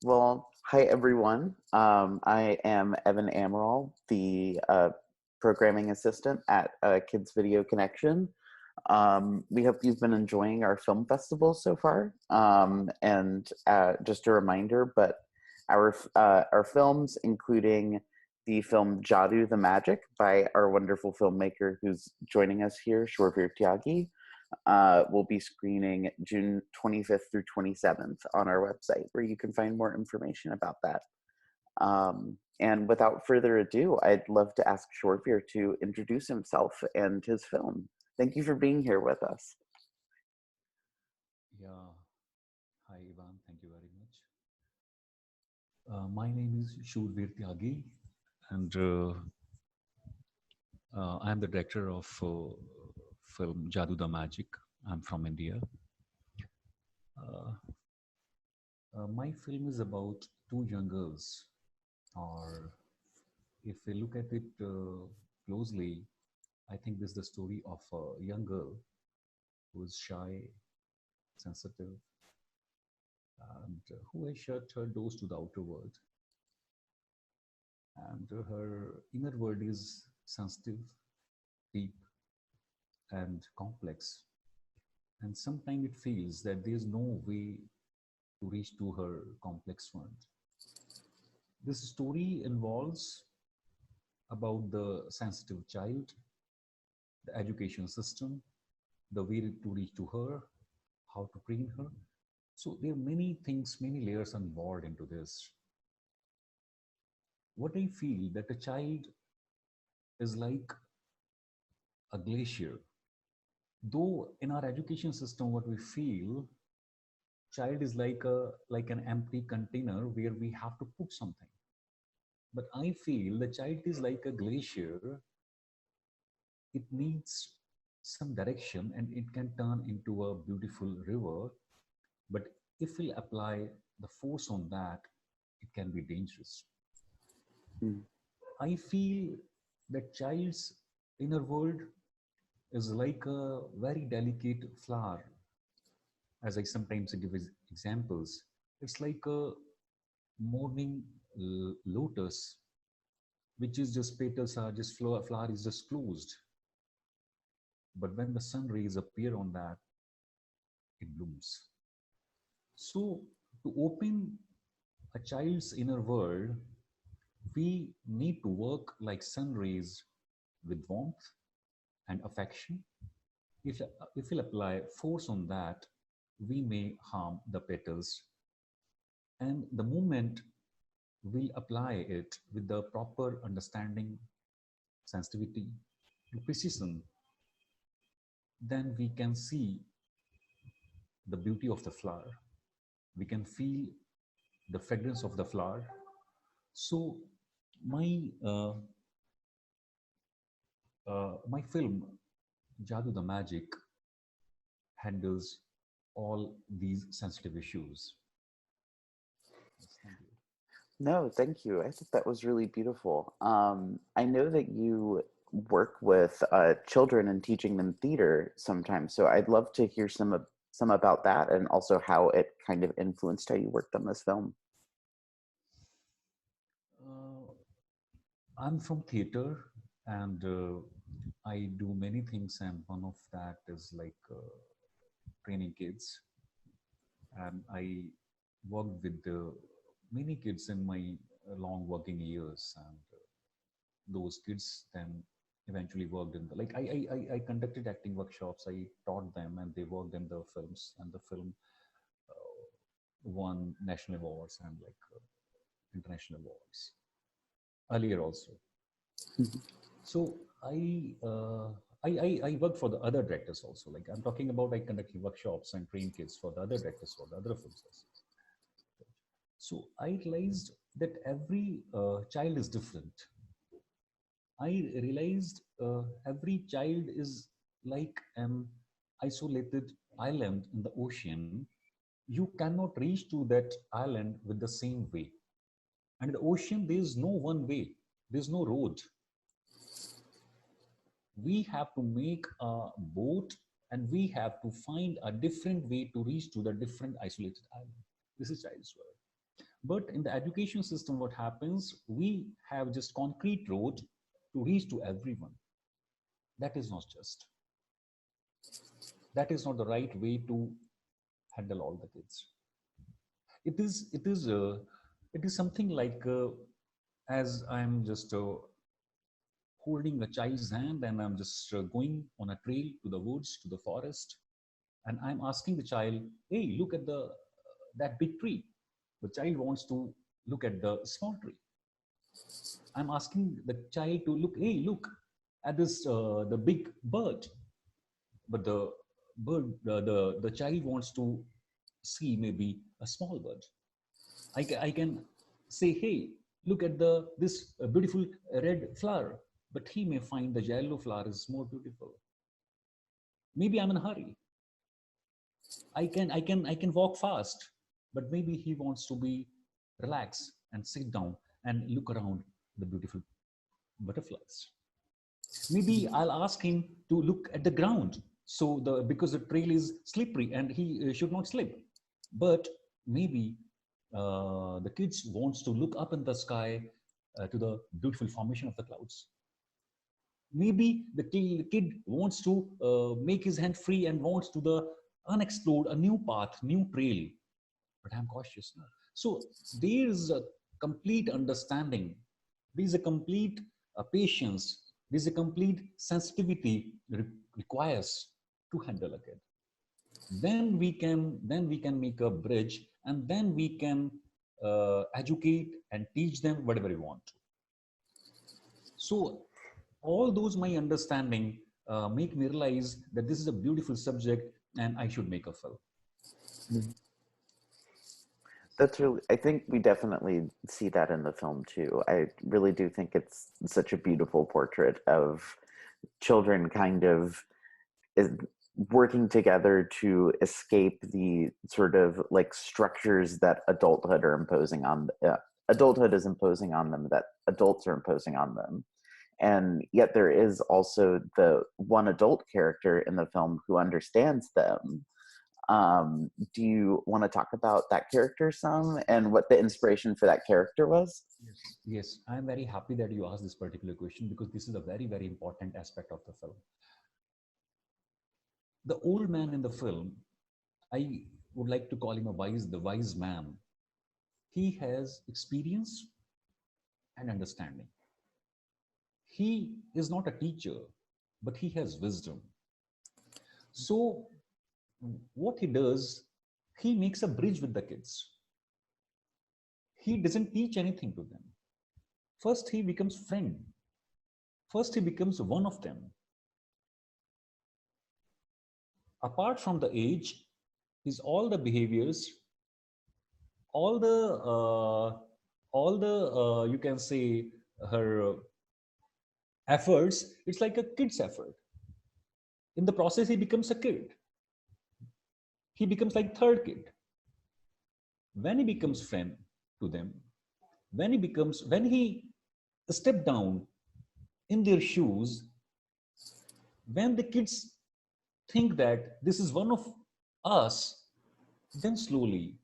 Well, hi everyone. I am Evan Amaral, the programming assistant at Kids Video Connection. We hope you've been enjoying our film festival so far. And just a reminder, but our films, including the film Jaadoo the Magic by our wonderful filmmaker who's joining us here, Shoorveer Tyagi, will be screening June 25th through 27th on our website, where you can find more information about that. And without further ado, I'd love to ask Shoorveer to introduce himself and his film. Thank you for being here with us. Yeah. Hi, Ivan. Thank you very much. My name is Shoorveer Tyagi, and I am the director of film Jaadoo the Magic. I'm from India. Uh, my film is about two young girls, or if we look at it closely, I think this is the story of a young girl who is shy, sensitive, and who has shut her doors to the outer world. And her inner world is sensitive, deep, and complex. And sometimes it feels that there's no way to reach to her complex world. This story involves about the sensitive child, the education system, the way to reach to her, how to train her. So there are many things, many layers involved into this. What I feel that a child is like a glacier. Though in our education system, what we feel, child is like an empty container where we have to put something. But I feel the child is like a glacier. It needs some direction and it can turn into a beautiful river. But if we apply the force on that, it can be dangerous. Mm. I feel that child's inner world is like a very delicate flower. As I sometimes give examples, it's like a morning lotus, which is just petals are just flower is just closed. But when the sun rays appear on that, it blooms. So to open a child's inner world, we need to work like sun rays with warmth and affection. If, if we'll apply force on that, we may harm the petals. And the moment we'll apply it with the proper understanding, sensitivity, and precision, then we can see the beauty of the flower. We can feel the fragrance of the flower. So my my film Jaadoo the Magic handles all these sensitive issues. Yes, thank you. No, thank you. I think that was really beautiful. I know that you work with children and teaching them theater sometimes, so I'd love to hear some about that and also how it kind of influenced how you worked on this film. Uh, I'm from theater and I do many things, and one of that is like training kids. And I worked with many kids in my long working years, and those kids then eventually worked in the like I conducted acting workshops. I taught them, and they worked in the films, and the film won national awards and like international awards earlier also. Mhm. So I worked for the other directors also. Like I'm talking about, I conducted workshops and train kids for the other directors for the other films also. So I realized that every child is different. I realized every child is like an isolated island in the ocean. You cannot reach to that island with the same way. And in the ocean, there is no one way. There's no road. We have to make a boat, and we have to find a different way to reach to the different isolated island. This is child's world. But in the education system, what happens, we have just concrete road to reach to everyone. That is not just. That is not the right way to handle all the kids. It is something like as I'm just holding a child's hand and I'm just going on a trail to the woods, to the forest, and I'm asking the child, hey, look at the that big tree. The child wants to look at the small tree. I'm asking the child to look, hey, look at this the big bird, but the bird the child wants to see maybe a small bird. I can say, hey, look at the this beautiful red flower, but he may find the yellow flower is more beautiful. Maybe I'm in a hurry. I can walk fast, but maybe he wants to be relaxed and sit down and look around the beautiful butterflies. Maybe I'll ask him to look at the ground. So the because the trail is slippery and he should not slip. But maybe the kids wants to look up in the sky to the beautiful formation of the clouds. Maybe the kid wants to make his hand free and wants to the unexplored, a new path, new trail. But I'm cautious now. So there is a complete understanding. There is a complete patience. There is a complete sensitivity requires to handle a kid. Then we can make a bridge, and then we can educate and teach them whatever we want to. So all those my understanding make me realize that this is a beautiful subject and I should make a film. That's really, I think we definitely see that in the film too. I really do think it's such a beautiful portrait of children kind of working together to escape the sort of like structures that adulthood is imposing on them, that adults are imposing on them. And yet there is also the one adult character in the film who understands them. Do you want to talk about that character some and what the inspiration for that character was? Yes, I'm very happy that you asked this particular question because this is a very, very important aspect of the film. The old man in the film, I would like to call him the wise man. He has experience and understanding. He is not a teacher, but he has wisdom. So what he does, he makes a bridge with the kids. He doesn't teach anything to them. First, he becomes friend. First, he becomes one of them. Apart from the age, is all the behaviors, all the you can say her efforts. It's like a kid's effort. In the process, he becomes a kid. He becomes like third kid. When he becomes friend to them, when he step down in their shoes, when the kids think that this is one of us, then slowly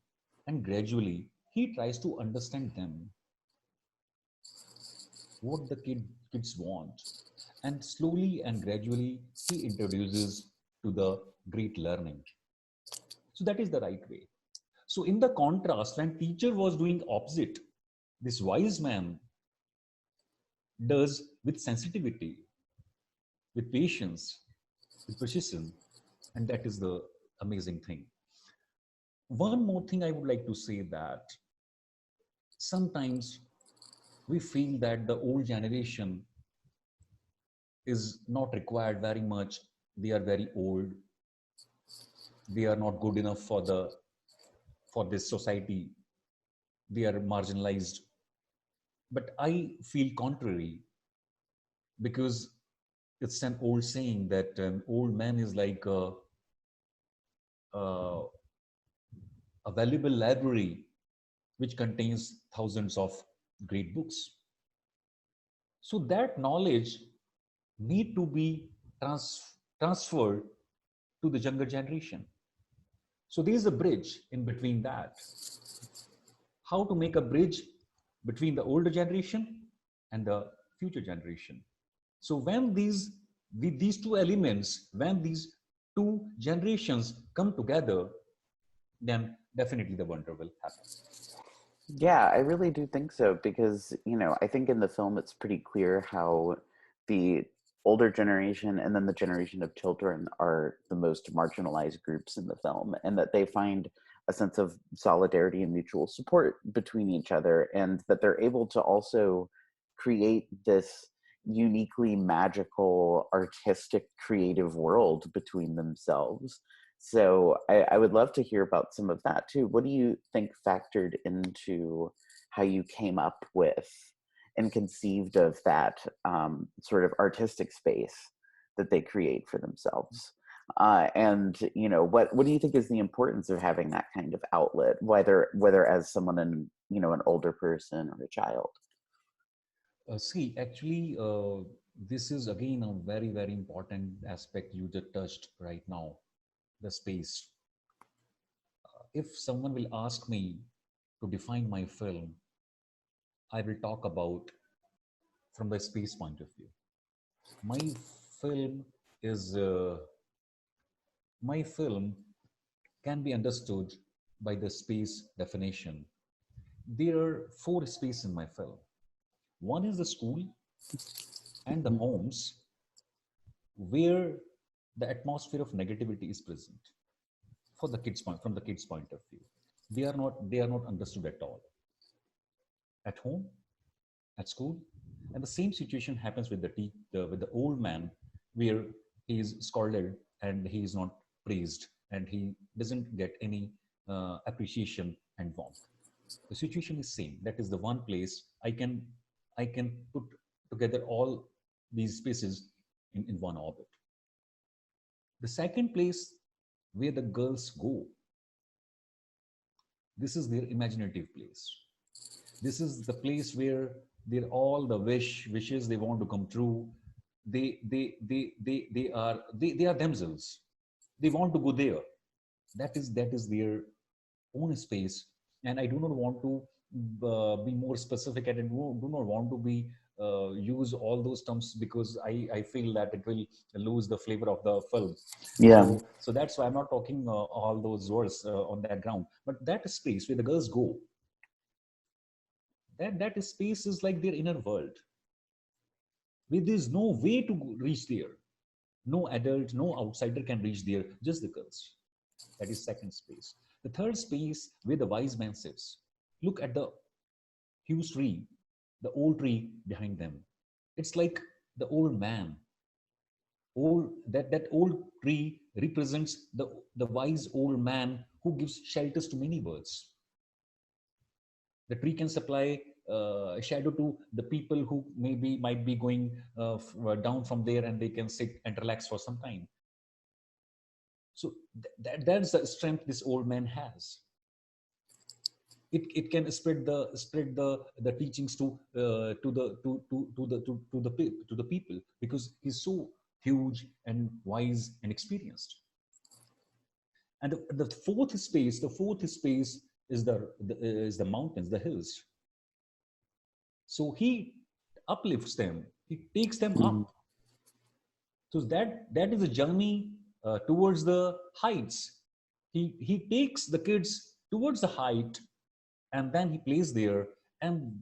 and gradually he tries to understand them, what the kids want, and slowly and gradually he introduces to the great learning. So that is the right way. So in the contrast, when teacher was doing opposite, this wise man does with sensitivity, with patience, with precision, and that is the amazing thing. One more thing I would like to say, that sometimes we feel that the old generation is not required very much. They are very old. They are not good enough for this society. They are marginalized. But I feel contrary, because it's an old saying that an old man is like a valuable library which contains thousands of great books. So that knowledge need to be transferred to the younger generation. So there is a bridge in between that. how to make a bridge between the older generation and the future generation. So when these two elements, when these two generations come together, then definitely the wonder will happen. Yeah, I really do think so because, I think in the film it's pretty clear how the older generation and then the generation of children are the most marginalized groups in the film, and that they find a sense of solidarity and mutual support between each other, and that they're able to also create this uniquely magical, artistic, creative world between themselves. So I would love to hear about some of that too. What do you think factored into how you came up with and conceived of that sort of artistic space that they create for themselves? And what do you think is the importance of having that kind of outlet, whether as someone in an older person or a child? See, actually, this is again a very, very important aspect you just touched right now, the space. If someone will ask me to define my film, I will talk about from the space point of view. My film is my film can be understood by the space definition. There are four spaces in my film. One is the school and the homes where the atmosphere of negativity is present for the kids point from the kids point of view. They are not understood at all at home, at school, and the same situation happens with with the old man, where he is scolded and he is not praised and he doesn't get any appreciation and warmth. The situation is same. That is the one place I can put together all these spaces in one orbit. The second place where the girls go, this is their imaginative place. This is the place where they're all the wishes they want to come true. They are themselves. They want to go there. That is their own space. And I do not want to be more specific, and I do not want to be use all those terms because I feel that it will lose the flavor of the film. Yeah. So that's why I'm not talking all those words on that ground. But that space where the girls go, that space is like their inner world, where there's no way to reach there. No adult, no outsider can reach there, just the girls. That is second space. The third space where the wise man sits. Look at the huge tree, the old tree behind them. It's like the old man. That old tree represents the wise old man who gives shelters to many birds. The tree can supply shadow to the people who maybe might be going down from there, and they can sit and relax for some time. So that's the strength this old man has. It can spread the teachings to the people, because he's so huge and wise and experienced. And the fourth space is the mountains, the hills. So he uplifts them, he takes them Mhm. up. So that is a journey towards the heights. He takes the kids towards the height, and then he plays there. And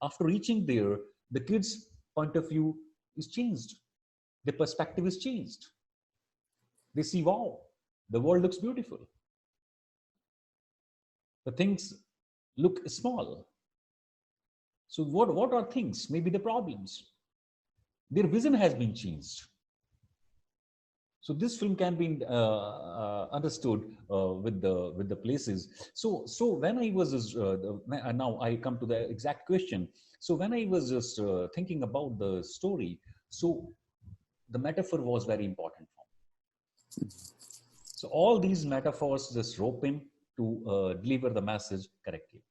after reaching there, the kids' point of view is changed. The perspective is changed. They see, wow, the world looks beautiful. The things look small. So what are things? Maybe the problems. Their vision has been changed. So this film can be understood with the places. So when I was now I come to the exact question. So when I was just thinking about the story, so the metaphor was very important for me. So all these metaphors just rope in to deliver the message correctly.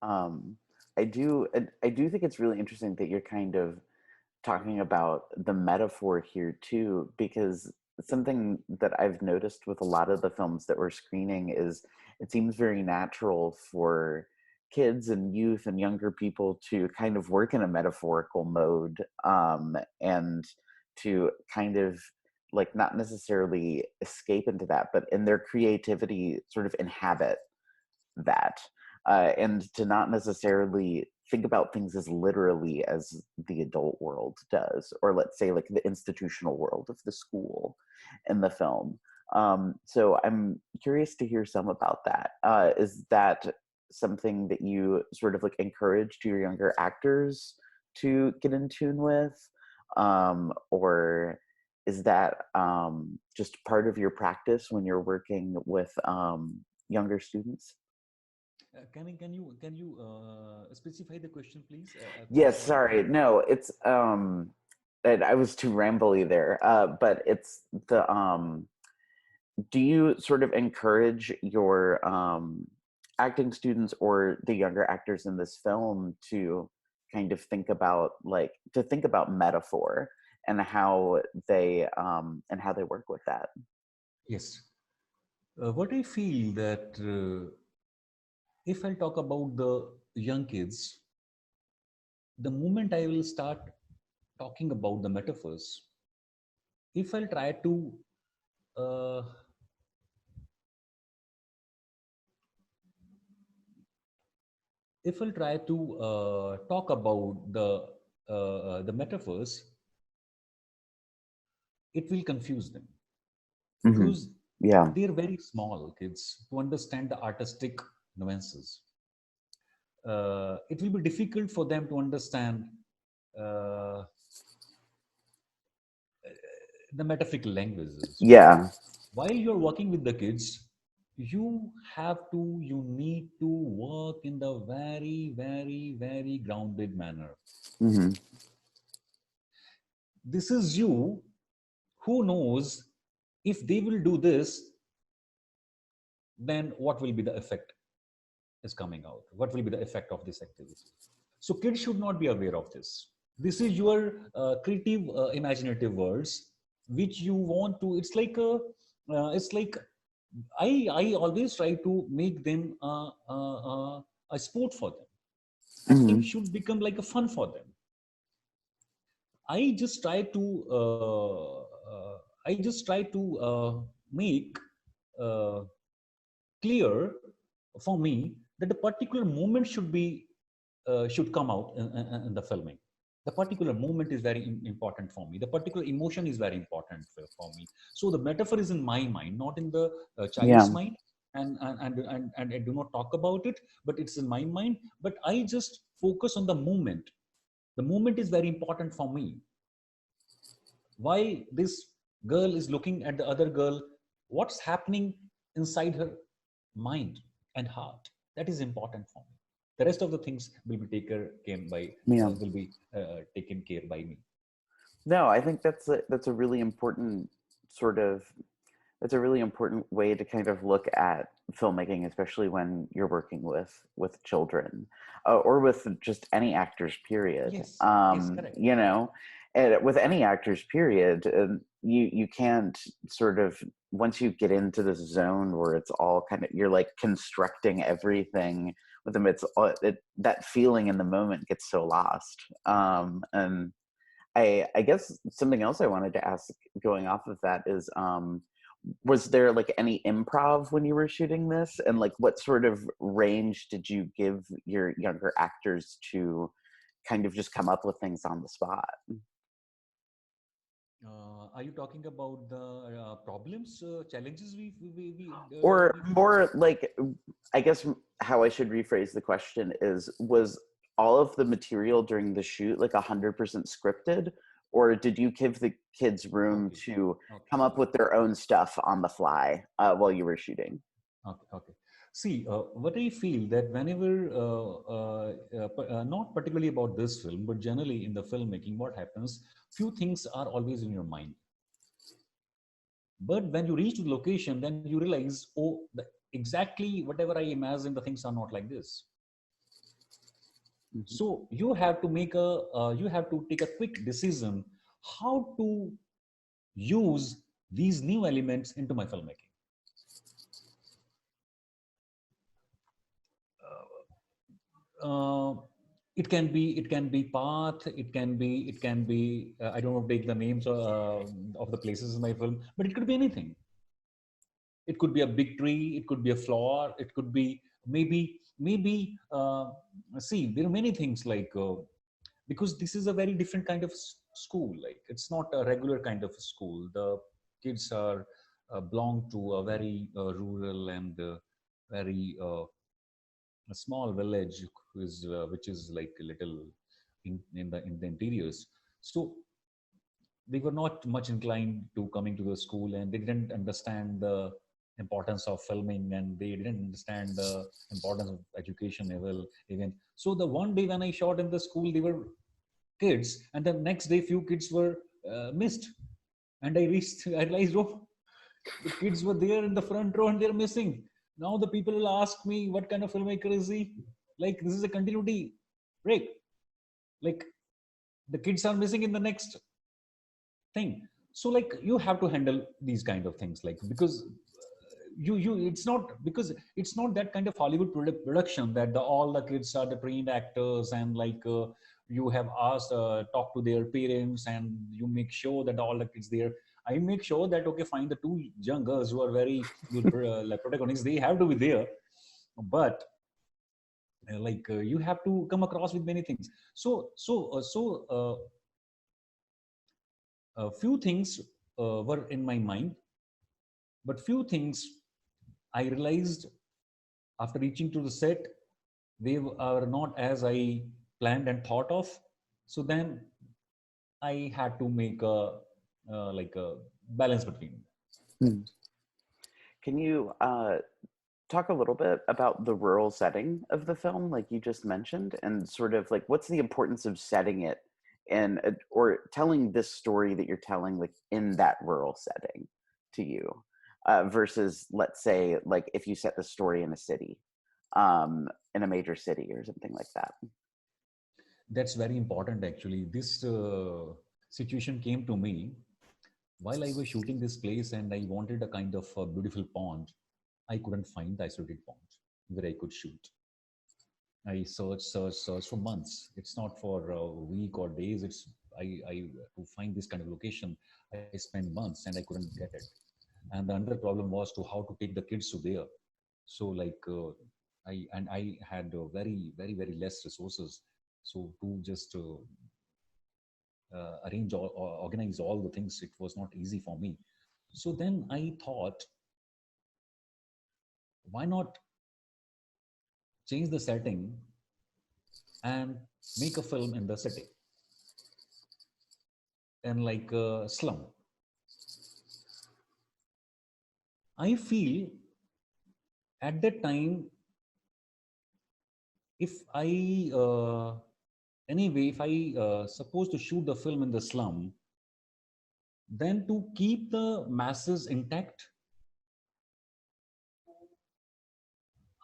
um, I do think it's really interesting that you're kind of talking about the metaphor here too, because something that I've noticed with a lot of the films that we're screening is it seems very natural for kids and youth and younger people to kind of work in a metaphorical mode, and to kind of like not necessarily escape into that, but in their creativity sort of inhabit that, and to not necessarily think about things as literally as the adult world does, or let's say like the institutional world of the school in the film. So I'm curious to hear some about that. Is that something that you sort of like encourage to your younger actors to get in tune with, or is that just part of your practice when you're working with younger students? Can you specify the question, please? Yes, sorry. No, it's I was too rambly there. But it's the do you sort of encourage your acting students or the younger actors in this film to kind of think about metaphor and how they work with that? Yes. What I feel that if I talk about the young kids, the moment I will start talking about the metaphors, if I'll try to uh, talk about the metaphors, it will confuse them Hmm. because Yeah. they're very small kids to understand the artistic nuances. It will be difficult for them to understand uh, the metaphysical languages. Yeah. While you're working with the kids, you need to work in the very, very, very grounded manner. Hmm. This is you who knows if they will do this, then what will be the effect is coming out? What will be the effect of this activity? So kids should not be aware of this. This is your creative, imaginative worlds, which you want to. It's like I always try to make them a sport for them. Acting Hmm. should become like a fun for them. I just try to make uh, clear for me that the particular moment should come out in the filming. The particular moment is very important for me. The particular emotion is very important for me. So the metaphor is in my mind, not in the child's Yeah. mind. And I do not talk about it, but it's in my mind. But I just focus on the moment. The moment is very important for me. Why this girl is looking at the other girl, what's happening inside her mind and heart, that is important for me. The rest of the things Yeah. will be taken care by me. No, I think that's a really important sort of that's a really important way to kind of look at filmmaking, especially when you're working with children, or with just any actors. Period. Yes, correct. You know, and with any actors. Period. You can't sort of once you get into this zone where it's all kind of you're like constructing everything with them. That feeling in the moment gets so lost. And I guess something else I wanted to ask going off of that is, was there like any improv when you were shooting this? And like what sort of range did you give your younger actors to kind of just come up with things on the spot? Are you talking about the problems, challenges Or we more like, I guess how I should rephrase the question is, was all of the material during the shoot like 100% scripted? Or did you give the kids room Okay, to okay, come up with their own stuff on the fly while you were shooting? okay. See, what I feel that whenever, not particularly about this film, but generally in the filmmaking, what happens, few things are always in your mind. But when you reach the location, then you realize, oh, exactly whatever I imagined, the things are not like this. Mhm. So you have to take a quick decision how to use these new elements into my filmmaking. It can be path, it can be I don't want to take the names of the places in my film, but it could be anything. It could be a big tree, it could be a flower, it could be maybe see, there are many things like because this is a very different kind of school. Like, it's not a regular kind of school. The kids are belong to a very rural and very a small village, which is like a little in the interiors. So they were not much inclined to coming to the school, and they didn't understand the importance of filming, and they didn't understand the importance of education level even. So the one day when I shot in the school, they were kids, and the next day few kids were missed, and I realized, oh, the kids were there in the front row and they're missing. Now the people will ask me, what kind of filmmaker is he? Like, this is a continuity break. Like, the kids are missing in the next thing. So like, you have to handle these kind of things, like, because you it's not, because it's not that kind of Hollywood production that all the kids are the trained actors, and like you have asked talk to their parents, and you make sure that all the kids there. I make sure that, okay, fine, the two young girls who are very good like protagonists, they have to be there, but you have to come across with many things. A few things were in my mind, but few things I realized after reaching to the set, they are not as I planned and thought of. So then I had to make a balance between. Hmm. Can you talk a little bit about the rural setting of the film, like you just mentioned, and sort of like what's the importance of setting it in, or telling this story that you're telling, like in that rural setting to you, versus, let's say, like if you set the story in a city, in a major city or something like that. That's very important, actually. This situation came to me while I was shooting this place, and I wanted a kind of a beautiful pond. I couldn't find the isolated pond where I could shoot. I searched for months. It's not for a week or days. I to find this kind of location, I spent months and I couldn't get it. And the another problem was to how to take the kids to there. So like I had very less resources. So to just arrange or organize all the things, it was not easy for me. So then I thought, why not change the setting and make a film in the city, in like a slum. I feel at that time, if I anyway, if I supposed to shoot the film in the slum, then to keep the masses intact,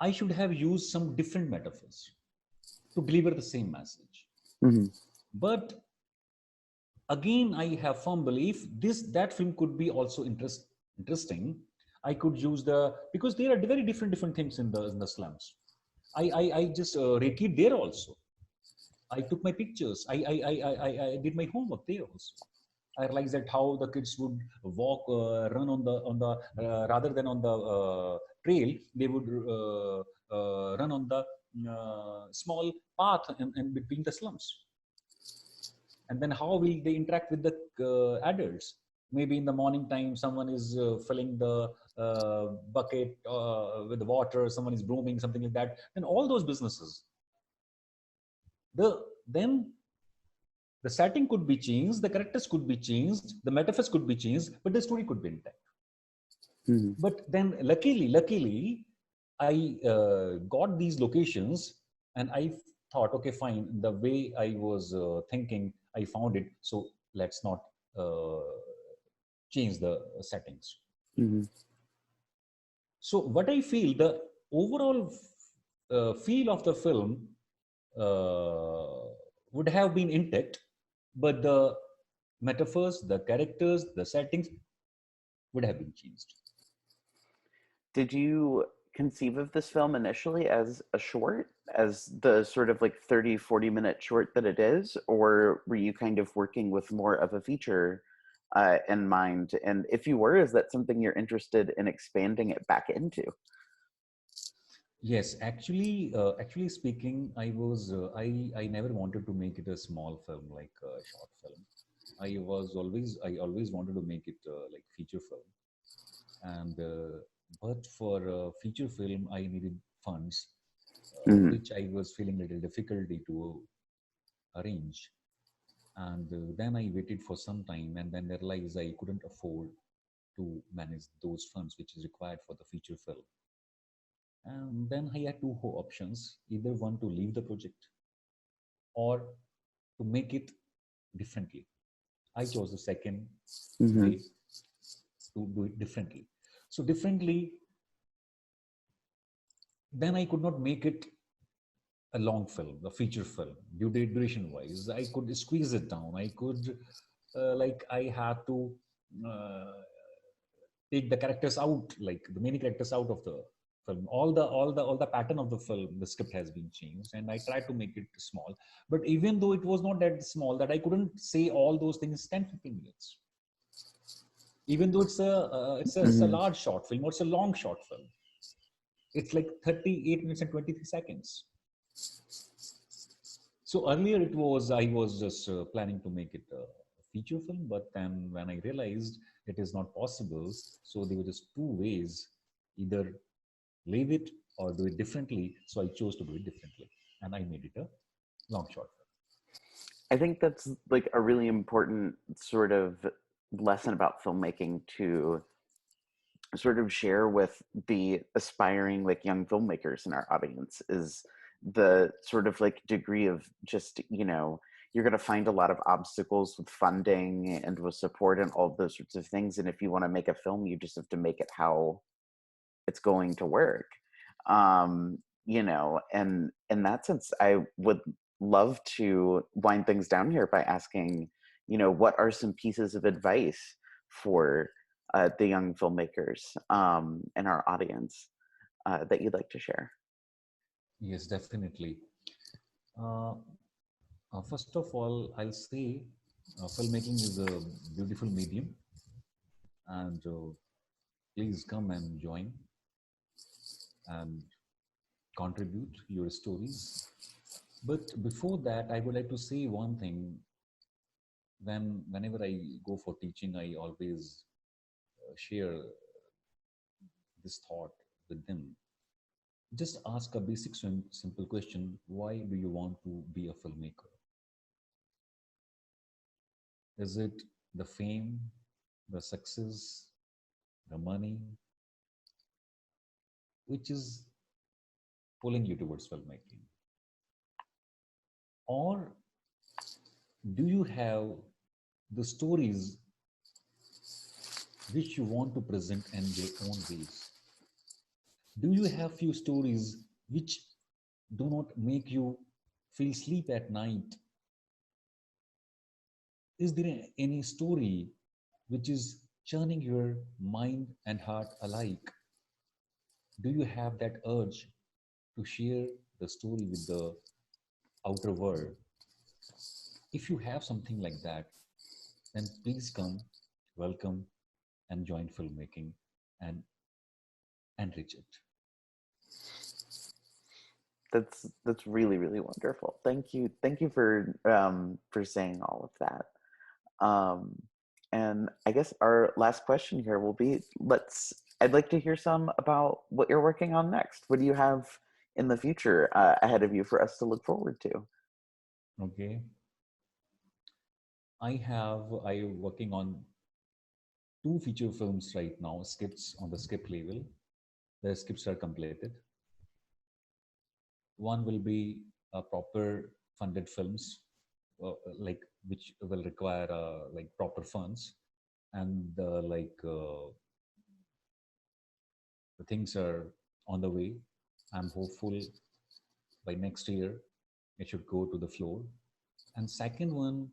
I should have used some different metaphors to deliver the same message. Mm-hmm. But again, I have firm belief that film could be also interesting. I could use because there are very different things in the slums. I just recreate there also. I took my pictures. I did my homework there also. I realized that how the kids would walk, run on the rather than on the trail, they would run on the small path in between the slums. And then how will they interact with the adults? Maybe in the morning time, someone is filling the bucket with the water, someone is brooming, something like that. And all those businesses, then the setting could be changed, the characters could be changed, the metaphors could be changed, but the story could be intact. Mm-hmm. But then luckily, I got these locations, and I thought, okay, fine. The way I was thinking, I found it. So let's not change the settings. Mm-hmm. So what I feel, the overall feel of the film would have been intact, but the metaphors, the characters, the settings, would have been changed. Did you conceive of this film initially as a short, as the sort of like 30, 40-minute short that it is, or were you kind of working with more of a feature in mind? And if you were, is that something you're interested in expanding it back into? Yes, actually speaking, I never wanted to make it a small film, like a short film. I always wanted to make it like feature film. And but for a feature film, I needed funds, Mm-hmm. which I was feeling a little difficulty to arrange. And then I waited for some time, and then I realized I couldn't afford to manage those funds, which is required for the feature film. And then I had two options: either one to leave the project or to make it differently. I chose the second Mm-hmm. way, to do it differently. So differently, then I could not make it a long film, a feature film, due to duration wise. I could squeeze it down. I could, I had to uh, take the characters out, like the many characters out of the film. All the pattern of the film, the script has been changed, and I tried to make it small. But even though it was not that small, that I couldn't say all those things 10-15 minutes. Even though it's a Mm-hmm. large short film or it's a long short film, it's like 38 minutes and 23 seconds. So earlier I was just planning to make it a feature film, but then when I realized it is not possible, so there were just two ways: either leave it or do it differently. So I chose to do it differently, and I made it a long short film. I think that's like a really important sort of lesson about filmmaking to sort of share with the aspiring like young filmmakers in our audience, is the sort of like degree of just, you're going to find a lot of obstacles with funding and with support and all of those sorts of things, and if you want to make a film, you just have to make it how it's going to work. And in that sense, I would love to wind things down here by asking, what are some pieces of advice for the young filmmakers in our audience that you'd like to share? Yes, definitely. Uh, First of all, I'll say filmmaking is a beautiful medium, and please come and join and contribute your stories. But before that, I would like to say one thing. Whenever I go for teaching, I always share this thought with them. Just ask a basic, simple question: why do you want to be a filmmaker? Is it the fame, the success, the money, which is pulling you towards filmmaking? Or do you have the stories which you want to present in your own ways? Do you have few stories which do not make you feel sleep at night? Is there any story which is churning your mind and heart alike? Do you have that urge to share the story with the outer world? If you have something like that, then please come, welcome, and join filmmaking and enrich it. That's really, really wonderful. Thank you for saying all of that. Um, and I guess our last question here will be, I'd like to hear some about what you're working on next. What do you have in the future ahead of you for us to look forward to? Okay. I working on two feature films right now, scripts on the script level. The scripts are completed. One will be a proper funded films, like which will require like proper funds, and the things are on the way. I'm hopeful by next year it should go to the floor. And second one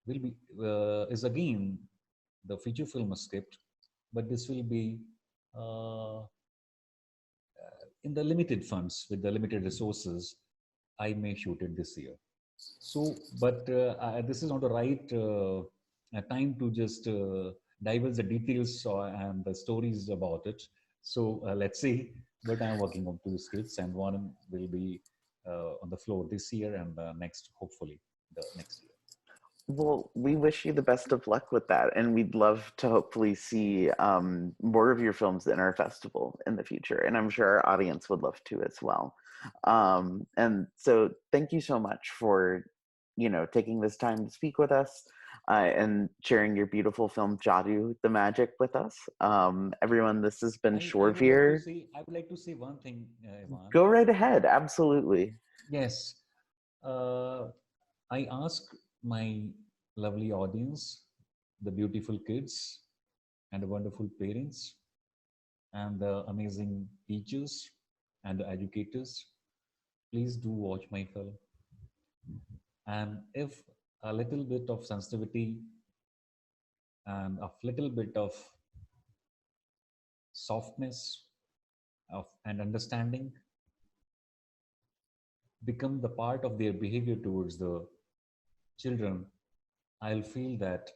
will be is again the feature film script, but this will be uh, in the limited funds with the limited resources. I may shoot it this year. So, but this is not the right time to just divulge the details and the stories about it. So let's see. But I'm working on two scripts, and one will be on the floor this year, and next, hopefully, the next year. Well, we wish you the best of luck with that, and we'd love to hopefully see more of your films in our festival in the future, and I'm sure our audience would love to as well. And so, thank you so much for, taking this time to speak with us and sharing your beautiful film Jaadoo, the Magic, with us. Everyone, this has been I would like to Shoorveer. say, I would like to say one thing, Ivan. Go right ahead. Absolutely. Yes, uh, I ask my lovely audience, the beautiful kids, and the wonderful parents, and the amazing teachers and the educators, please do watch my film. And if a little bit of sensitivity and a little bit of softness and understanding become the part of their behavior towards the children, I'll feel that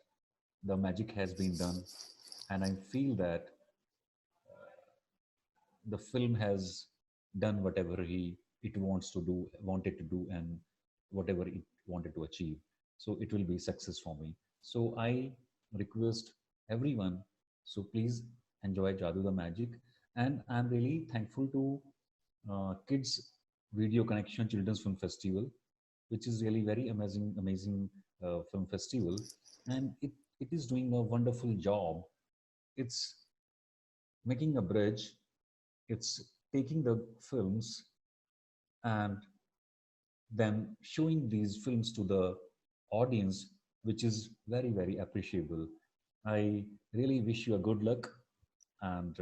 the magic has been done. And I feel that the film has done whatever it wants to do, wanted to do, and whatever it wanted to achieve. So it will be success for me. So I request everyone, so please enjoy Jadoo the Magic. And I'm really thankful to Kids Video Connection Children's Film Festival, which is really very amazing film festival, and it is doing a wonderful job. It's making a bridge. It's taking the films and then showing these films to the audience, which is very appreciable. I really wish you a good luck, and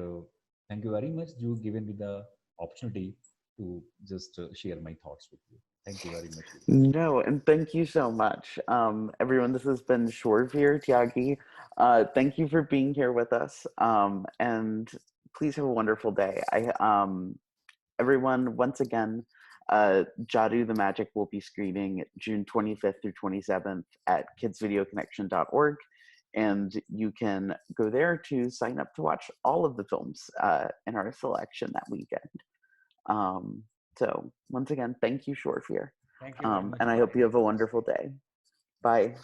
thank you very much. You given me the opportunity to just share my thoughts with you. Thank you very much, Vivek. No, and thank you so much. Everyone, this has been Shoorveer, Tyagi. Thank you for being here with us. And please have a wonderful day. Everyone, once again, Jaadoo the Magic will be screening June 25th through 27th at kidsvideoconnection.org. And you can go there to sign up to watch all of the films in our selection that weekend. So once again, thank you, Shoorveer. Thank you very much, And I hope Vivek. you have a Have a nice wonderful day. day. Bye.